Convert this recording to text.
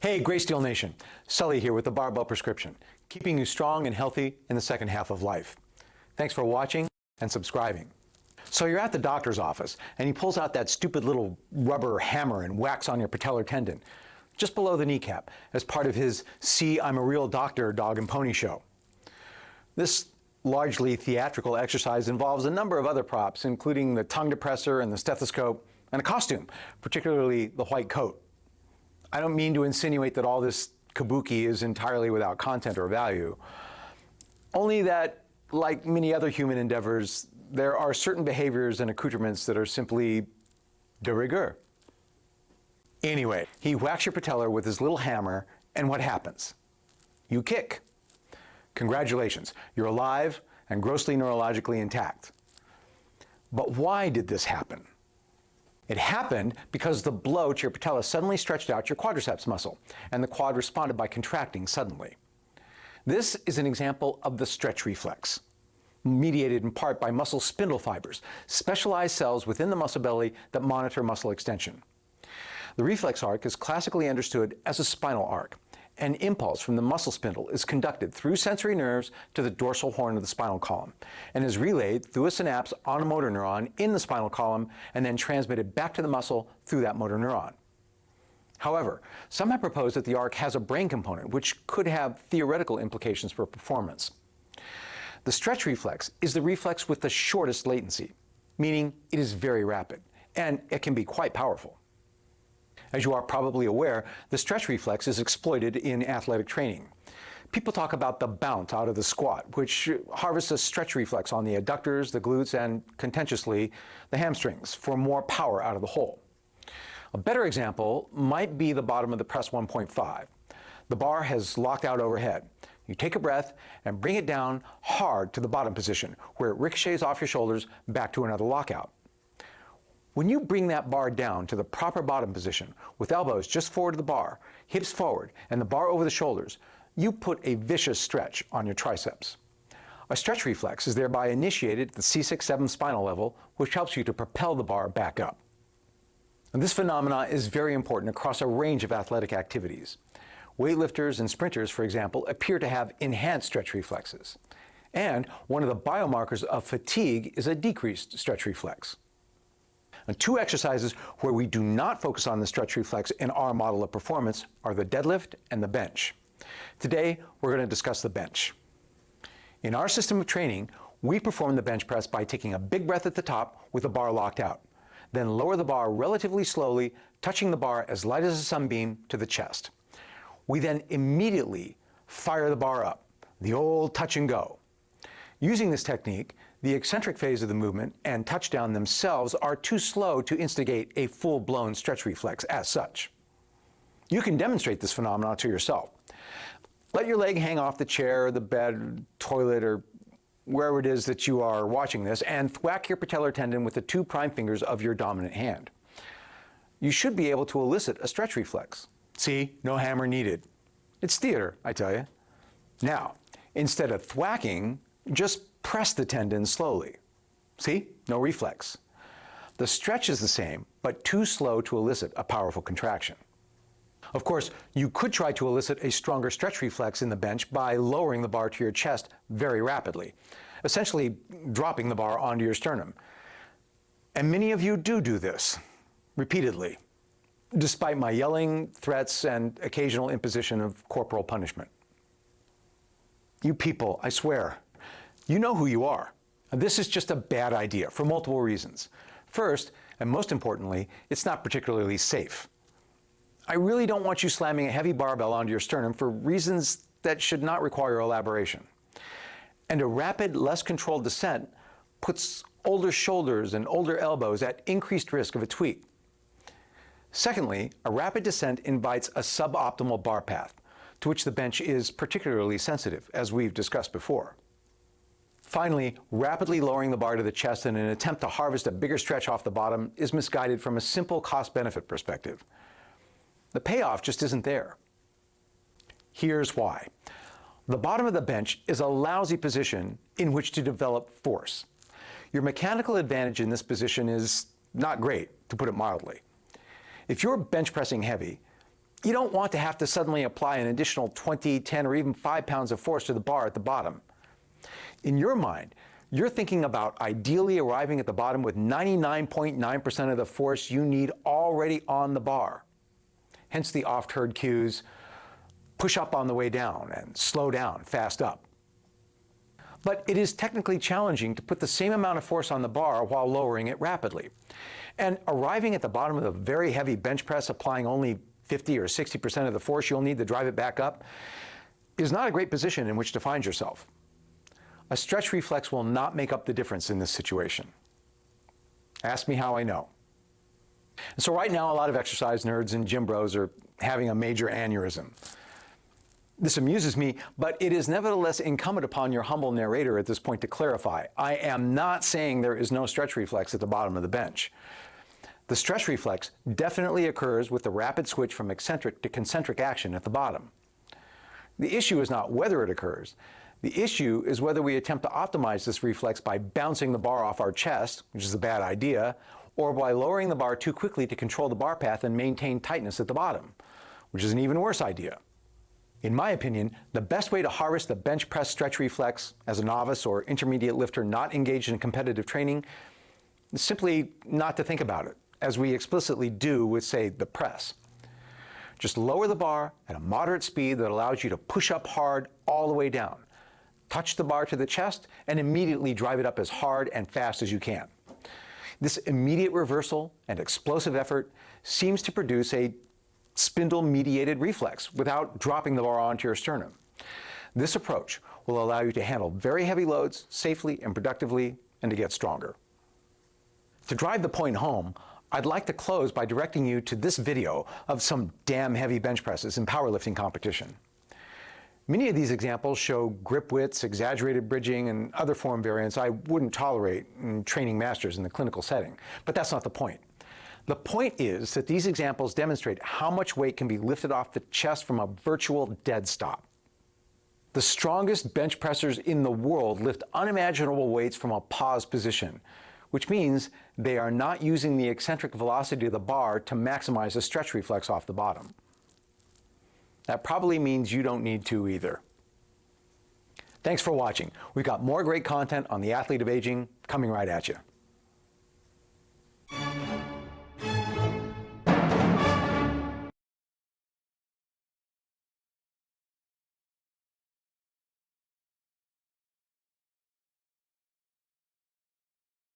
Hey, Greysteel Nation. Sully here with the Barbell Prescription, keeping you strong and healthy in the second half of life. Thanks for watching and subscribing. So you're at the doctor's office, and he pulls out that stupid little rubber hammer and whacks on your patellar tendon, just below the kneecap, as part of his "See, I'm a Real Doctor" dog and pony show. This largely theatrical exercise involves a number of other props, including the tongue depressor and the stethoscope, and a costume, particularly the white coat. I don't mean to insinuate that all this kabuki is entirely without content or value, only that, like many other human endeavors, there are certain behaviors and accoutrements that are simply de rigueur. Anyway, he whacks your patellar with his little hammer, and what happens? You kick. Congratulations, you're alive and grossly neurologically intact. But why did this happen? It happened because the blow to your patella suddenly stretched out your quadriceps muscle, and the quad responded by contracting suddenly. This is an example of the stretch reflex, mediated in part by muscle spindle fibers, specialized cells within the muscle belly that monitor muscle extension. The reflex arc is classically understood as a spinal arc. An impulse from the muscle spindle is conducted through sensory nerves to the dorsal horn of the spinal column and is relayed through a synapse on a motor neuron in the spinal column and then transmitted back to the muscle through that motor neuron. However, some have proposed that the arc has a brain component which could have theoretical implications for performance. The stretch reflex is the reflex with the shortest latency, meaning it is very rapid, and it can be quite powerful. As you are probably aware, the stretch reflex is exploited in athletic training. People talk about the bounce out of the squat, which harvests a stretch reflex on the adductors, the glutes, and, contentiously, the hamstrings for more power out of the whole. A better example might be the bottom of the press 1.5. The bar has locked out overhead. You take a breath and bring it down hard to the bottom position, where it ricochets off your shoulders back to another lockout. When you bring that bar down to the proper bottom position, with elbows just forward of the bar, hips forward, and the bar over the shoulders, you put a vicious stretch on your triceps. A stretch reflex is thereby initiated at the C6-7 spinal level, which helps you to propel the bar back up. And this phenomena is very important across a range of athletic activities. Weightlifters and sprinters, for example, appear to have enhanced stretch reflexes. And one of the biomarkers of fatigue is a decreased stretch reflex. And two exercises where we do not focus on the stretch reflex in our model of performance are the deadlift and the bench. Today, we're going to discuss the bench. In our system of training, we perform the bench press by taking a big breath at the top with the bar locked out, then lower the bar relatively slowly, touching the bar as light as a sunbeam to the chest. We then immediately fire the bar up, the old touch and go. Using this technique, the eccentric phase of the movement and touchdown themselves are too slow to instigate a full-blown stretch reflex as such. You can demonstrate this phenomenon to yourself. Let your leg hang off the chair, or the bed, toilet, or wherever it is that you are watching this, and thwack your patellar tendon with the two prime fingers of your dominant hand. You should be able to elicit a stretch reflex. See, no hammer needed. It's theater, I tell you. Now, instead of thwacking, just press the tendon slowly. See? No reflex. The stretch is the same, but too slow to elicit a powerful contraction. Of course, you could try to elicit a stronger stretch reflex in the bench by lowering the bar to your chest very rapidly, essentially dropping the bar onto your sternum. And many of you do this, repeatedly, despite my yelling, threats, and occasional imposition of corporal punishment. You people, I swear, you know who you are. This is just a bad idea for multiple reasons. First, and most importantly, it's not particularly safe. I really don't want you slamming a heavy barbell onto your sternum for reasons that should not require elaboration. And a rapid, less controlled descent puts older shoulders and older elbows at increased risk of a tweak. Secondly, a rapid descent invites a suboptimal bar path, to which the bench is particularly sensitive, as we've discussed before. Finally, rapidly lowering the bar to the chest in an attempt to harvest a bigger stretch off the bottom is misguided from a simple cost-benefit perspective. The payoff just isn't there. Here's why. The bottom of the bench is a lousy position in which to develop force. Your mechanical advantage in this position is not great, to put it mildly. If you're bench pressing heavy, You don't want to have to suddenly apply an additional 20, 10, or even 5 pounds of force to the bar at the bottom. In your mind, you're thinking about ideally arriving at the bottom with 99.9% of the force you need already on the bar. Hence the oft-heard cues, push up on the way down and slow down, fast up. But it is technically challenging to put the same amount of force on the bar while lowering it rapidly. And arriving at the bottom of a very heavy bench press, applying only 50 or 60% of the force you'll need to drive it back up, is not a great position in which to find yourself. A stretch reflex will not make up the difference in this situation. Ask me how I know. And so right now, a lot of exercise nerds and gym bros are having a major aneurysm. This amuses me, but it is nevertheless incumbent upon your humble narrator at this point to clarify. I am not saying there is no stretch reflex at the bottom of the bench. The stretch reflex definitely occurs with the rapid switch from eccentric to concentric action at the bottom. The issue is not whether it occurs. The issue is whether we attempt to optimize this reflex by bouncing the bar off our chest, which is a bad idea, or by lowering the bar too quickly to control the bar path and maintain tightness at the bottom, which is an even worse idea. In my opinion, the best way to harvest the bench press stretch reflex as a novice or intermediate lifter not engaged in competitive training is simply not to think about it, as we explicitly do with, say, the press. Just lower the bar at a moderate speed that allows you to push up hard all the way down. Touch the bar to the chest and immediately drive it up as hard and fast as you can. This immediate reversal and explosive effort seems to produce a spindle-mediated reflex without dropping the bar onto your sternum. This approach will allow you to handle very heavy loads safely and productively and to get stronger. To drive the point home, I'd like to close by directing you to this video of some damn heavy bench presses in powerlifting competition. Many of these examples show grip widths, exaggerated bridging, and other form variants I wouldn't tolerate in training masters in the clinical setting, but that's not the point. The point is that these examples demonstrate how much weight can be lifted off the chest from a virtual dead stop. The strongest bench pressers in the world lift unimaginable weights from a pause position, which means they are not using the eccentric velocity of the bar to maximize the stretch reflex off the bottom. That probably means you don't need to either. Thanks for watching. We've got more great content on the athlete of aging coming right at you.